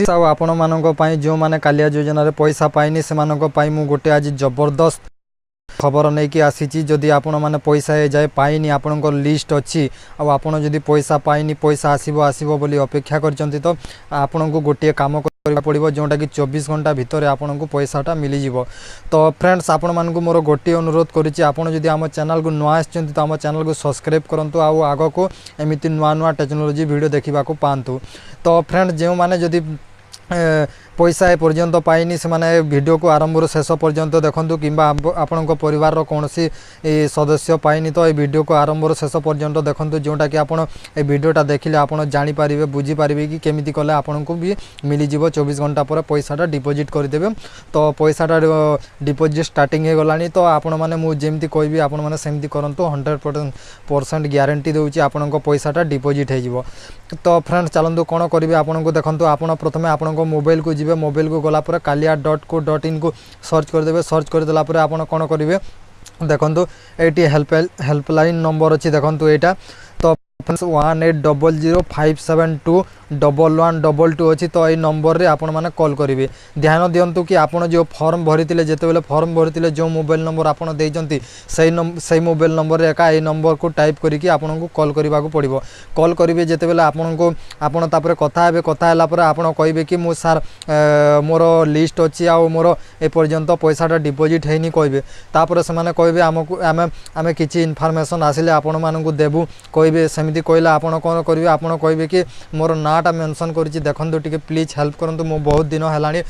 आपण मानक पई जो माने कालिया योजना रे पैसा पाइनी से मानक पई मु गोटे आज जबरदस्त खबर नहीं कि आसी जदि आपण माने पैसा ए जाए पाइनी आपणकर लिस्ट अच्छी आपण जदि पैसा पाइनी पैसा आसीबो आसीबो बोली अपेक्षा करचंती तो आपण को गोटे काम करबा पड़िबो जोंटा कि 24 घंटा भितर आपण को पैसाटा मिली जिवो। तो फ्रेंड्स आपण मान को मोर गोटे अनुरोध करिछि आपण जदि आम चैनल को नुआ आछंती तो आम चैनल को सब्सक्राइब करंतु आउ आगो को एमिति नुआ नुआ टेक्नोलॉजी वीडियो देखिबा को पांतु। तो फ्रेंड्स जो माने जदि पैसा ए पर्यंत पाइनी से माने वीडियो को आरंभ शेष पर्यंत देखंतु किंबा आपण परिवार कौन सी सदस्य पाइनी तो ये वीडियो को आरंभ शेष पर्यंत देखंतु जोटा कि आपण ए वीडियोटा देखिले आपण जानि पारिबे बुझी पारिबे कि केमिति कले आपण को भी मिली जिवो 24 घंटा पर पैसाटा डिपॉजिट कर देबे। तो पैसाटा डिपॉजिट स्टार्टिंग हे गलानी तो आपण माने मु जेमति कहबी आपण माने सेमति करंतु 100% ग्यारंटी देउची आपण को पैसाटा डिपॉजिट हे जिवो। तो फ्रेंड्स चलंतु कोन करिवे आपण को देखंतु आपण प्रथमे आपण को मोबाइल को मोबाइल को गला पर kalia.co.in को सर्च कर देबे। सर्च कर देला पर आपण कोन करिवे देखंतु एटी हेल्पलाइन नंबर अछि देखंतु एटा तो 1800572112 अच्छी तो ये नंबर रे आपण माने कॉल करेंगे। ध्यान दियंतु कि आपण जो फॉर्म भरिथिले जेतेबेले फॉर्म भरिथिले जो मोबाइल नंबर आपण देइचंती सही मोबाइल नंबर रे एका ए नंबर को टाइप करिकि आपण को कॉल करबा को पड़िबो। कॉल करिवे जेतेबेले आपण को आपण तापरे कथा हेबे कथा हला पर आपण कहबे कि मु सर मोर लिस्ट अछि आ मोर ए पर्यंत पैसाटा डिपॉजिट हेनी कहबे। तापर से माने कहबे हमकु आमे किछि इन्फॉर्मेशन आसिले आपण मानकु देबु कहबे सेमिति कहला आपण कोन करिवे आपण कहबे कि मोर नाटा मेंशन करिछि देखंतु टिके प्लीज हेल्प करंतु मो बहुत दिन हेलानी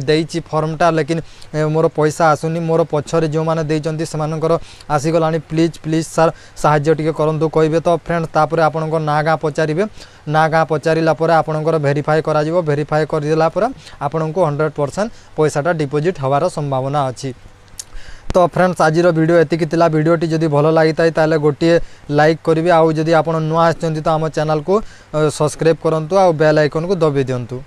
देइछि फॉर्मटा लेकिन मोर पैसा आसुनी मोर पछरे जो माने देइचंती से मानकर आसी गलानी प्लीज सर सहाय्य टिके करंतु कहबे। तो फ्रेंड्स तापर आपण को ना गा पचारिबे ना गा पचारिला पर आपणकर वेरीफाई करा जिवो। वेरीफाई कर दिला पर आपण को 100% पैसाटा डिपॉजिट हवार संभावना अछि। तो फ्रेंड्स आज वीडियो एतिक थिला। वीडियोटी जदि भल लगी ताले गोटे लाइक करिवे आउ जदि आपण नुआ आछंती तो आम चैनल को सब्सक्राइब करंतु आ बेल आइकन को दबे दियंतु।